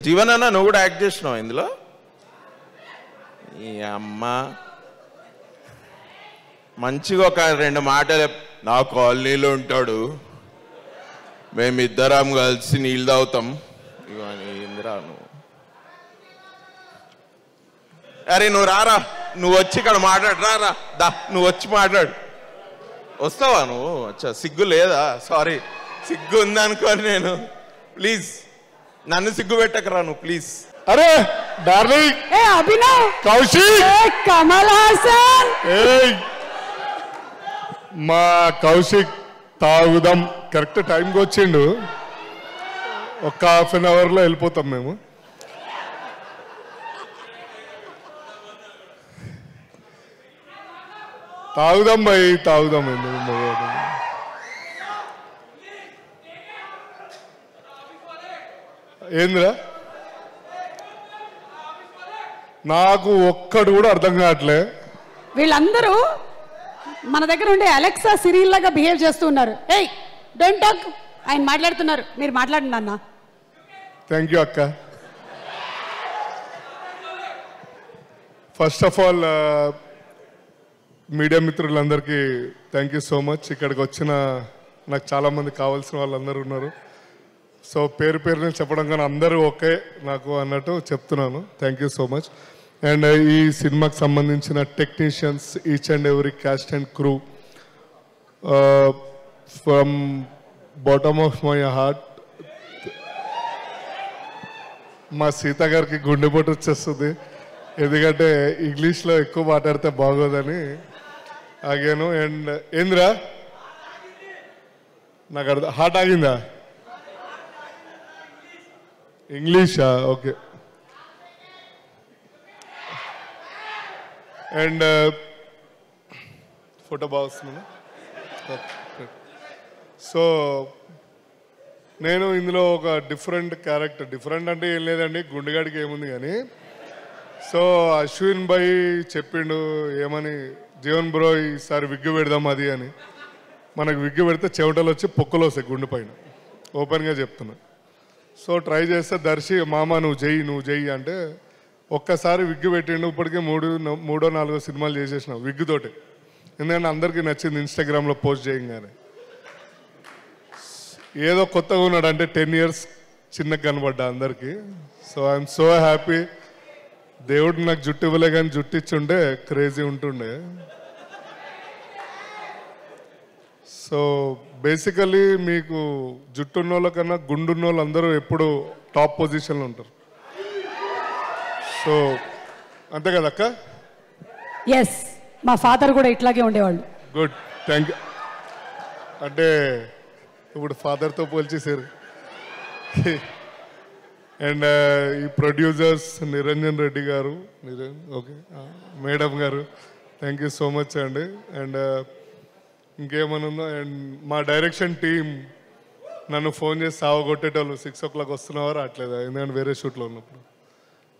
జీవన్ అన్న నువ్వు కూడా యాక్ట్ చేసినావు ఇందులో? ఈ అమ్మ మంచిగా ఒక 2 మాటలు. నా కాలనీలో ఉంటాడు, మేమిద్దరం కలిసి నీళ్ళు తాగుతాం. ఇవన్నీ ఇందిరా నువ్వు. అరే నువ్వు రారా, నువ్వు వచ్చి ఇక్కడ మాట్లాడు. రారా దా, నువ్వు వచ్చి మాట్లాడు. వస్తావా నువ్వు? అచ్చా, సిగ్గు లేదా? సారీ, సిగ్గు ఉందనుకోని నేను. ప్లీజ్ నన్ను సిగ్గు పెట్టకరా నువ్వు, ప్లీజ్. అరే డార్లింగ్, ఏ అభినవ్, కౌశిక్, ఏ కమల్ హాసన్, మా కౌశిక్ తాగుదాం కరెక్ట్ టైంకి వచ్చిండు. ఒక ½ an hourలో వెళ్ళిపోతాం మేము. తాగుదాం భయ్, తాగుదాం. ఏంద్రా, నాకు ఒక్కడు కూడా అర్థం కావట్లే. వీళ్ళందరూ మన దగ్గర ఉండే అలెక్సా సిరియల్ లాగా బిహేవ్ చేస్తున్నారు. ఏయ్ డోంట్ టాక్, ఆయన మాట్లాడుతున్నారు, మీరు మాట్లాడండి అన్న. థ్యాంక్ యూ అక్క. ఫస్ట్ ఆఫ్ ఆల్ మీడియా మిత్రులందరికీ థ్యాంక్ యూ సో మచ్. ఇక్కడికి వచ్చిన నాకు చాలామంది కావాల్సిన వాళ్ళందరూ ఉన్నారు. సో పేరు పేరుని చెప్పడం కానీ అందరూ ఓకే నాకు అన్నట్టు చెప్తున్నాను. Thank you so much. And ఈ సినిమాకి సంబంధించిన technicians, each and every caste and crew, from bottom of my heart. మా సీత గారికి గుండెపోటు వచ్చేస్తుంది, ఎందుకంటే ఇంగ్లీష్లో ఎక్కువ మాట్లాడితే బాగోదని ఆగాను. అండ్ ఏంద్రా, నాకు అర్థం, హార్ట్ ఆగిందా? ఇంగ్లీషా? ఓకే. అండ్ ఫోటో బాగా వస్తుంది. సో నేను ఇందులో ఒక డిఫరెంట్ క్యారెక్టర్, డిఫరెంట్ అంటే ఏం లేదండి, గుండెగాడికి ఏముంది కానీ. సో అశ్విన్ భాయ్ చెప్పిండు ఏమని, జీవన్ బ్రో ఈసారి విగ్గు పెడదాం అది అని. మనకు విగ్గు పెడితే చెమటలు వచ్చి పొక్కులు వస్తాయి గుండె పైన, ఓపెన్గా చెప్తున్నా. సో ట్రై చేస్తే దర్శి మామ నువ్వు చెయ్యి అంటే ఒక్కసారి విగ్గు పెట్టిండు. ఇప్పటికే 3-4 సినిమాలు చేసేసిన విగ్గుతోటి, ఎందుకంటే అందరికీ నచ్చింది ఇన్స్టాగ్రామ్లో పోస్ట్ చేయగానే. ఏదో కొత్తగా ఉన్నాడు అంటే 10 years చిన్నగా కనబడ్డా అందరికీ. So I'm so happy. దేవుడు నాకు జుట్టు ఇవ్వలే కానీ జుట్టు ఇచ్చుండే క్రేజీ ఉంటుండే. సో బేసికలీ మీకు జుట్టు ఉన్న వాళ్ళ కన్నా గుండున్న వాళ్ళు అందరూ ఎప్పుడు టాప్ పొజిషన్లో ఉంటారు. సో అంతే కదా అక్క? ఎస్, మా ఫాదర్ కూడా ఇట్లాగే ఉండేవాళ్ళు. Good, thank you. అంటే ఇప్పుడు ఫాదర్తో పోల్చేసారు. అండ్ ఈ ప్రొడ్యూసర్స్ నిరంజన్ రెడ్డి గారు, ఓకే మేడం గారు, థ్యాంక్ యూ సో మచ్ అండి. అండ్ ఇంకేమైనా ఉందా? అండ్ మా డైరెక్షన్ టీం నన్ను ఫోన్ చేసి సావగొట్టేటోళ్ళు, 6 o'clock వస్తున్నావా రావట్లేదా, ఎందుకంటే వేరే షూట్లో ఉన్నప్పుడు.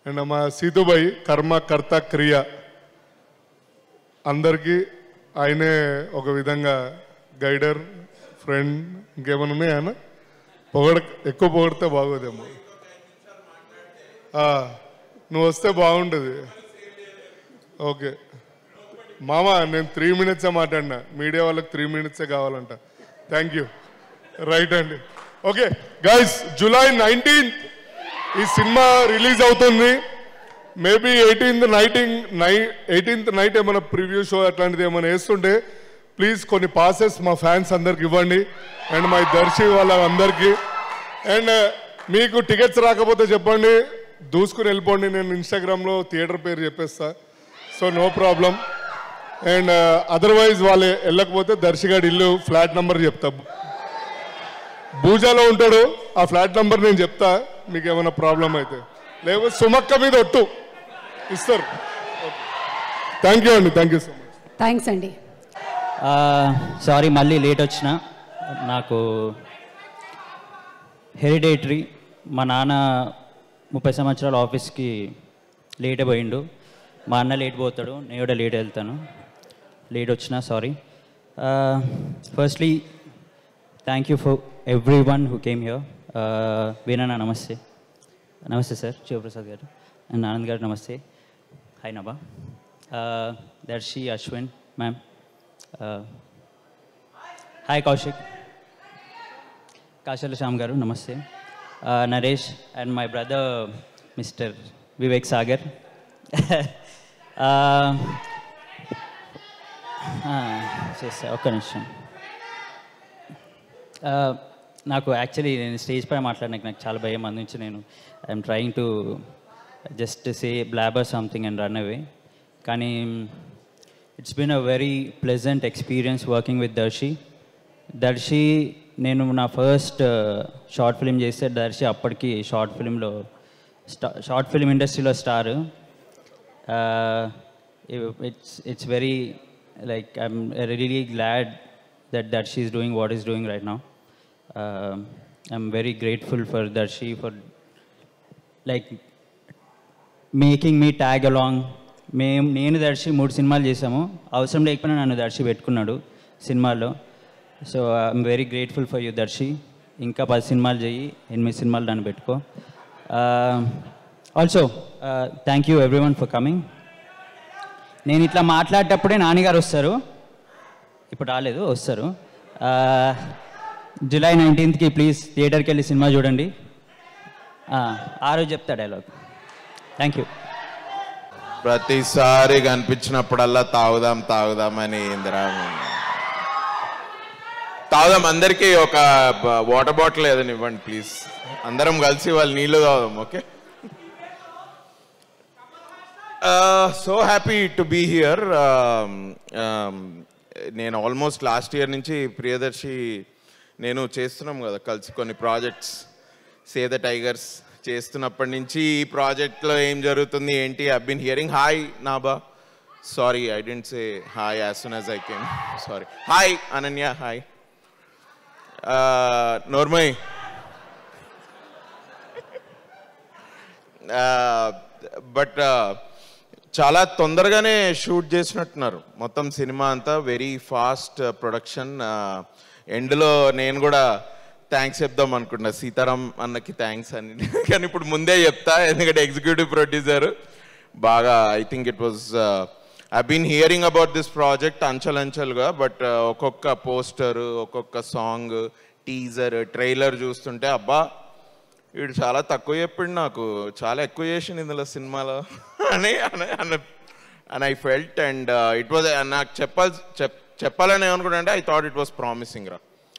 అండ్ మా సీతుబాయి, కర్మ కర్త క్రియ, అందరికీ ఆయనే ఒక విధంగా గైడర్, ఫ్రెండ్. ఇంకేమైనా ఉన్నాయా అన్న? ఎక్కువ పొగిడితే బాగోదేమో. నువ్వు వస్తే బాగుంటుంది. ఓకే మామ, నేను 3 minutes మాట్లాడినా, మీడియా వాళ్ళకి 3 minutes కావాలంట. Thank you. రైట్ అండి. ఓకే గైస్, July 19th ఈ సినిమా రిలీజ్ అవుతుంది. మేబీ 18th నైట్ ఏమైనా ప్రివ్యూ షో అట్లాంటిది ఏమైనా వేస్తుంటే ప్లీజ్ కొన్ని పాసెస్ మా ఫ్యాన్స్ అందరికి ఇవ్వండి, అండ్ మా దర్శి వాళ్ళందరికీ. అండ్ మీకు టికెట్స్ రాకపోతే చెప్పండి, దూసుకుని వెళ్ళిపోండి. నేను ఇన్స్టాగ్రామ్లో థియేటర్ పేరు చెప్పేస్తా, so no problem. And otherwise వాళ్ళు వెళ్ళకపోతే దర్శిగాడి ఇల్లు ఫ్లాట్ నెంబర్ చెప్తా, భూజాలో ఉంటాడు, ఆ ఫ్లాట్ నెంబర్ నేను చెప్తా, మీకు ఏమైనా ప్రాబ్లం అయితే. లేకపోతే సుమక్క మీద ఒట్టు ఇస్తారు. థ్యాంక్ యూ అండి, thank you so much. Thanks అండి. సారీ మళ్ళీ లేట్ వచ్చిన. నాకు హెరిడేటరీ, మా నాన్న 30 సంవత్సరాల ఆఫీస్కి లేట్ పోయిండు, మా అన్న లేట్ పోతాడు, నేను కూడా లేట్ వెళ్తాను. లేట్ వచ్చిన sorry. Firstly thank you for everyone who came here. Veeranna నమస్తే. నమస్తే సార్, శివప్రసాద్ గారు అండ్ ఆనంద్ గారు నమస్తే. Hi Nabha, Darshi, Ashwin ma'am, hi Kaushik, Kashala Shyam garu నమస్తే, Naresh and my brother mister Vivek Sagar. చేస్తా ఒక్క నిమిషం. నాకు యాక్చువల్లీ నేను స్టేజ్ పై మాట్లాడడానికి నాకు చాలా భయం. అందుంచి నేను I'm trying to just say blabber something and run away. కానీ it's been a very pleasant experience working with Darshi. Darshi నేను నా ఫస్ట్ షార్ట్ ఫిలిం చేస్తే దర్శి అప్పటికి షార్ట్ ఫిలిం ఇండస్ట్రీలో star. It's very like I'm really glad that Darshi is doing what he's doing right now. I'm very grateful for Darshi for like making me tag along. నేను దర్శి 3 సినిమాలు చేసాము, అవసరం లేకపోయినా నన్ను దర్శి పెట్టుకున్నాడు సినిమాల్లో. So I'm very grateful for you Darshi. ఇంకా 10 సినిమాలు చేయి, 8 సినిమాలు నన్ను పెట్టుకో. Also thank you everyone for coming. నేను ఇట్లా మాట్లాడేటప్పుడే నాన్నగారు వస్తారు, ఇప్పుడు రాలేదు, వస్తారు. జూలై 19th ప్లీజ్ థియేటర్కి వెళ్ళి సినిమా చూడండి. ఆ రోజు చెప్తా డైలాగ్. Thank you. ప్రతిసారి కనిపించినప్పుడల్లా తాగుదాం తాగుదామని ఇందిరా తాగుదాం. అందరికీ ఒక వాటర్ బాటిల్ ఏదని ఇవ్వండి ప్లీజ్. అందరం కలిసి వాళ్ళు నీళ్ళు తాగుదాం. Okay, so happy to be here. నేను ఆల్మోస్ట్ లాస్ట్ ఇయర్ నుంచి ప్రియదర్శి నేను చేస్తున్నాం కదా కలిసి కొన్ని ప్రాజెక్ట్స్. సే ద టైగర్స్ చేస్తున్నప్పటి నుంచి ఈ ప్రాజెక్ట్లో ఏం జరుగుతుంది ఏంటి I been hearing. Hi Naba, sorry I didn't say hi as soon as I came, sorry. Hi Ananya, hi నోర్మయ్. బట్ చాలా తొందరగానే షూట్ చేసినట్టున్నారు మొత్తం సినిమా అంతా. Very fast production. ఎండ్లో నేను కూడా థ్యాంక్స్ చెప్దాం అనుకుంటున్నా సీతారాం అన్నకి థ్యాంక్స్ అని, కానీ ఇప్పుడు ముందే చెప్తా ఎందుకంటే ఎగ్జిక్యూటివ్ ప్రొడ్యూసర్ బాగా I think it was I been hearing about this project అంచెలంచెలుగా. బట్ ఒక్కొక్క పోస్టర్, ఒక్కొక్క సాంగ్, టీజర్, ట్రైలర్ చూస్తుంటే అబ్బా వీడు చాలా తక్కువ చెప్పిండు, నాకు చాలా ఎక్కువ చేసిండు ఇందులో సినిమాలో అని and I felt. And it was నాకు చెప్పాలని ఏమనుకుంటా అంటే I thought it was promising రా.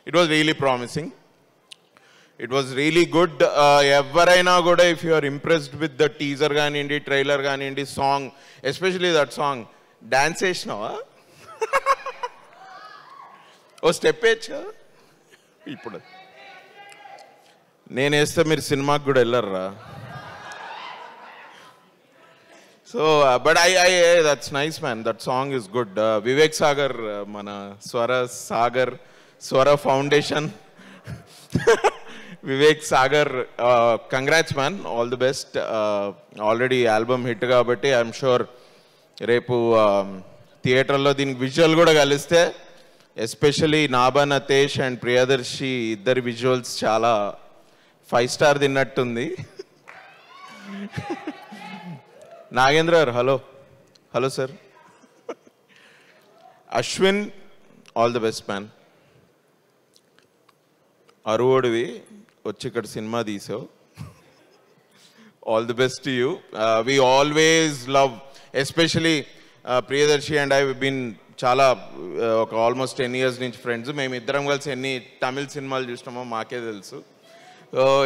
It was really promising, it was really good. ఎవరైనా కూడా if you are impressed with the teaser కానివ్వండి, ట్రైలర్ కానివ్వండి, song, especially that song, dance వేసినావా? ఓ స్టెప్ వేయచ్చా? ఇప్పుడు నేను వేస్తే మీరు సినిమాకి కూడా వెళ్ళర్రా. So but I that's nice man, that song is good. Vivek Sagar, మన స్వర foundation Vivek Sagar, congrats man, all the best. Already album hit కాబట్టి ఐఎమ్ షూర్ రేపు థియేటర్లో దీనికి విజువల్ కూడా కలిస్తే, ఎస్పెషలీ నాబా, నతేష్ అండ్ ప్రియదర్శి ఇద్దరి విజువల్స్ చాలా 5 స్టార్ తిన్నట్టుంది. Nagendra garu, hello sir. Ashwin, all the best man. అరువుడివి వచ్చి ఇక్కడ సినిమా తీసావు, all the best to you. We always love, especially Priyadarshi and I been చాలా ఒక ఆల్మోస్ట్ 10 years నుంచి ఫ్రెండ్స్. మేము ఇద్దరం కలిసి ఎన్ని తమిళ్ సినిమాలు చూసినామో మాకే తెలుసు.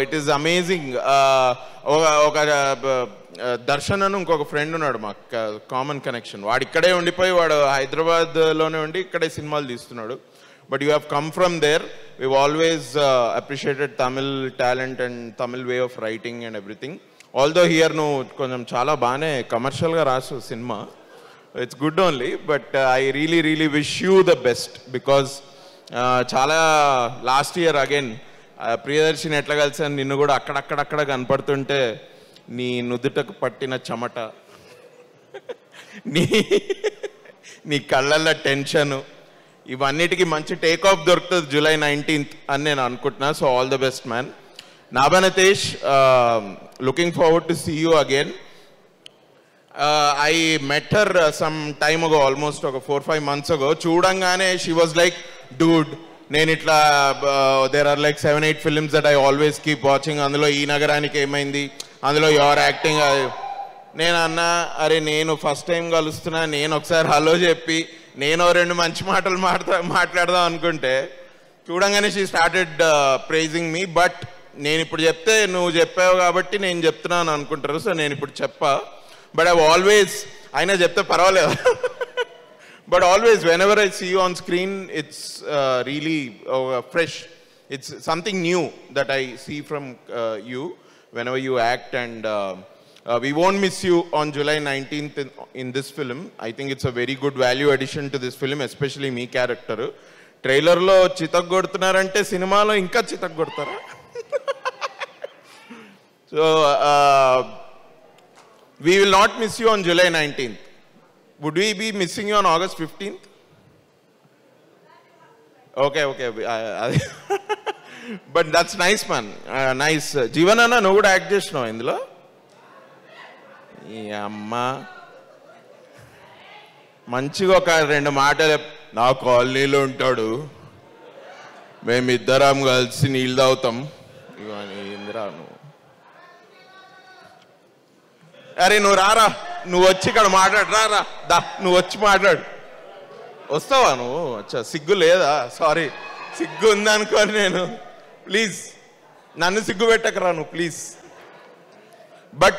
It is amazing. ఒక దర్శన్ అని ఇంకొక ఫ్రెండ్ ఉన్నాడు మాకు, కామన్ కనెక్షన్. వాడు ఇక్కడే ఉండిపోయి, వాడు హైదరాబాద్లోనే ఉండి ఇక్కడే సినిమాలు తీస్తున్నాడు. But you have come from there. we've always appreciated Tamil talent and Tamil way of writing and everything. Although here no konjam chala baane commercial ga rasu cinema, it's good only, but I really wish you the best because chala last year again Priyadarshini ఎట్లా కలిసాను, నిన్ను కూడా అక్కడక్కడ కనపడుతుంటే నీ నుదుటకు పట్టిన చెమట, నీ కళ్ళల్లో tension, ఇవన్నిటికీ మంచి టేక్ ఆఫ్ దొరుకుతుంది July 19th అని నేను అనుకుంటున్నా. So all the best man. Nabanatesh, looking forward to see you again. I met her some time ago, almost 4-5 months ago. Chudangane, she was like, dude, nenitla there are like 7-8 films that I always keep watching. Andulo ee nagaraniki emaindi, andulo your acting. నేను అన్నా, అరే నేను first time కలుస్తున్నా, నేను ఒకసారి hello చెప్పి నేను 2 మంచి మాటలు మాట్లాడదాం అనుకుంటే చూడంగానే she started praising me. But నేను ఇప్పుడు చెప్తే నువ్వు చెప్పావు కాబట్టి నేను చెప్తున్నాను అనుకుంటారు. సో నేను ఇప్పుడు చెప్పా. బట్ ఐ ఆల్వేస్, అయినా చెప్తే పర్వాలేదు, but always whenever I see you on screen it's really fresh. It's something new that I see from you whenever you act. And we won't miss you on July 19th in this film. I think it's a very good value addition to this film, especially me character. Trailer lo chitak godtunarante cinema lo inka chitak godtara. So we will not miss you on July 19th. Would we be missing you on August 15th? Okay. But that's nice, man. Nice. Jeevanana no good act chesnavu indulo. ఈ అమ్మ మంచిగా ఒక 2 మాటలు, నా కాలనీలో ఉంటాడు, మేమిద్దరం కలిసి నీళ్ళు తాగుతాం. ఇందిరా నువ్వు, అరే నువ్వు రారా, నువ్వు వచ్చి ఇక్కడ మాట్లాడు, రారా దా, నువ్వు వచ్చి మాట్లాడు. వస్తావా నువ్వు? అచ్చా, సిగ్గు లేదా? సారీ, సిగ్గు ఉందనుకోని నేను. ప్లీజ్ నన్ను సిగ్గు పెట్టకరా నువ్వు, please. But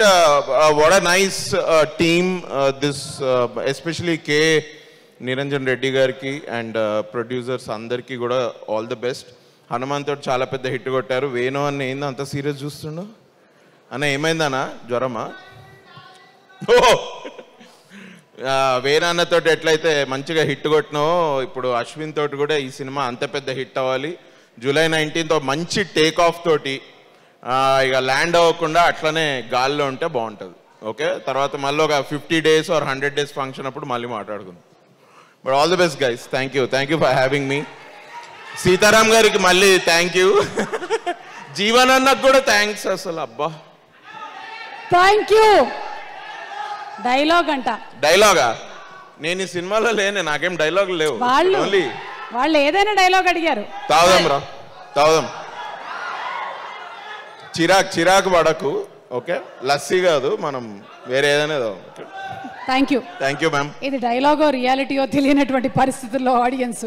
what a nice team this, especially K. Niranjan Reddy gariki and producers andarki kuda all the best. Hanuman tho chaala pedda hit kottaru. Venu anna ఏంది అంత సీరియస్ చూస్తుండు అన్న? ఏమైందన్నా, జ్వరమా? వేణు అన్నతో ఎట్లయితే మంచిగా హిట్ కొట్టినావో, ఇప్పుడు అశ్విన్ తోటి కూడా ఈ సినిమా అంత పెద్ద హిట్ అవ్వాలి. July 19th మంచి టేక్ ఆఫ్ తోటి ఇక ల్యాండ్ అవ్వకుండా అట్లనే గాల్లో ఉంటే బాగుంటుంది. ఓకే, తర్వాత మళ్ళీ ఒక 50 days or 100 days ఫంక్షన్ అప్పుడు మళ్ళీ మాట్లాడుకుందాం. But all the best guys. Thank you for having me. Sitaram గారికి మళ్ళీ థ్యాంక్ యూ. జీవన్ అన్నకు కూడా థ్యాంక్స్. అసలు అబ్బా, థ్యాంక్ యూ. డైలాగ్ అంట. డైలాగా? నేను ఈ సినిమాలో లేనే, నాకేం డైలాగులు లేవు. వాళ్ళు ఏదైనా డైలాగ్ అడిగారు. తాగుదాం రా, తాగుదాం. చిరాకు పడకు. ఓకే, లస్సీ కాదు, మనం వేరే ఏదైనా. Thank you ma'am. ఇది డైలాగో రియాలిటీయో తెలియనటువంటి పరిస్థితుల్లో ఆడియన్స్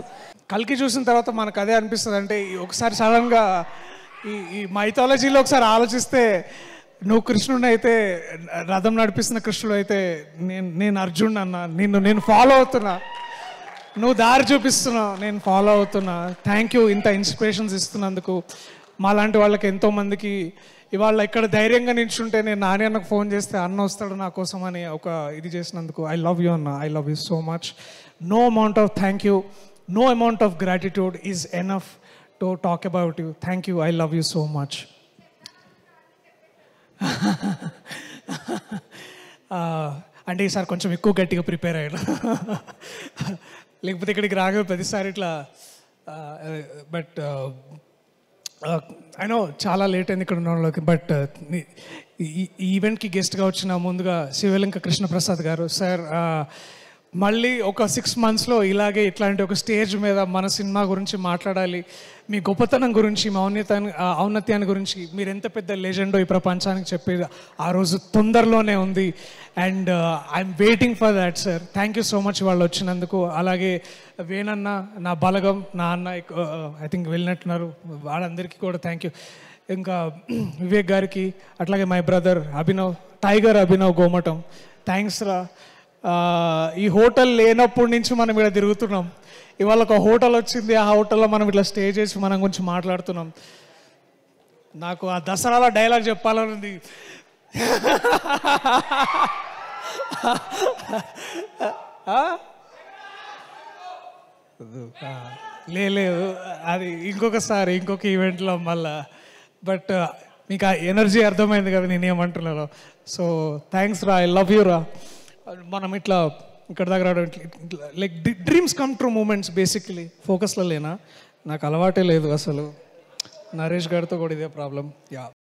కల్కి చూసిన తర్వాత మనకు అదే అనిపిస్తుంది. అంటే ఒకసారి సడన్గా ఈ మైథాలజీలో ఒకసారి ఆలోచిస్తే, నువ్వు కృష్ణుడు అయితే, రథం నడిపిస్తున్న కృష్ణుడు అయితే, నేను అర్జున్ అన్న, నేను ఫాలో అవుతున్నా, నువ్వు దారి చూపిస్తున్నావు, నేను ఫాలో అవుతున్నా. థ్యాంక్ యూ ఇంత ఇన్స్పిరేషన్స్ ఇస్తున్నందుకు. మాలాంటి వాళ్ళకి ఎంతోమందికి ఇవాళ ఇక్కడ ధైర్యంగా నిల్చుంటే, నేను నాని అన్నకు ఫోన్ చేస్తే అన్న వస్తాడు నా కోసం అని ఒక ఇది చేసినందుకు ఐ లవ్ యూ అన్న. I love you so much. No amount of thank you, no amount of gratitude is enough to talk about you. Thank you. I love you so much. అంటే ఈసారి కొంచెం ఎక్కువ గట్టిగా ప్రిపేర్ అయ్యాను, లేకపోతే ఇక్కడికి రాగా ప్రతిసారి ఇట్లా. బట్ ఐ నో చాలా లేట్ అయింది ఇక్కడ ఉన్న వాళ్ళకి. బట్ ఈ ఈవెంట్కి గెస్ట్గా వచ్చిన ముందుగా శివలింక కృష్ణప్రసాద్ గారు సార్, మళ్ళీ ఒక 6 monthsలో ఇలాగే ఇట్లాంటి ఒక స్టేజ్ మీద మన సినిమా గురించి మాట్లాడాలి, మీ గొప్పతనం గురించి, మీ ఔన్నత్యాన్ని గురించి, మీరు ఎంత పెద్ద లెజెండో ఈ ప్రపంచానికి చెప్పేది ఆ రోజు తొందరలోనే ఉంది. And I'm waiting for that sir. Thank you so much వాళ్ళు వచ్చినందుకు. అలాగే వేణన్న, నా బలగం, నా అన్న ఐ థింక్ వెళ్ళినట్టున్నారు, వాళ్ళందరికీ కూడా థ్యాంక్ యూ. ఇంకా వివేక్ గారికి, అట్లాగే my brother Abhinav, tiger Abhinav Gomatam, thanks రా. ఈ హోటల్ లేనప్పటి నుంచి మనం ఇక్కడ తిరుగుతున్నాం. ఇవాళ ఒక హోటల్ వచ్చింది, ఆ హోటల్లో మనం ఇట్లా స్టే చేసి మనం గురించి మాట్లాడుతున్నాం. నాకు ఆ దసరాలో డైలాగ్ చెప్పాలని ఉంది. లేదు, అది ఇంకొకసారి ఇంకొక ఈవెంట్లో మళ్ళా. బట్ మీకు ఆ ఎనర్జీ అర్థమైంది కదా నేనేమంటున్నాను. సో థ్యాంక్స్ రా, ఐ లవ్ యూ రా. మనం ఇట్లా ఇక్కడ దగ్గర like dreams come true moments. Basically ఫోకస్లో లేనా, నాకు అలవాటే లేదు అసలు. నరేష్ గారితో కూడా ఇదే ప్రాబ్లం. యా.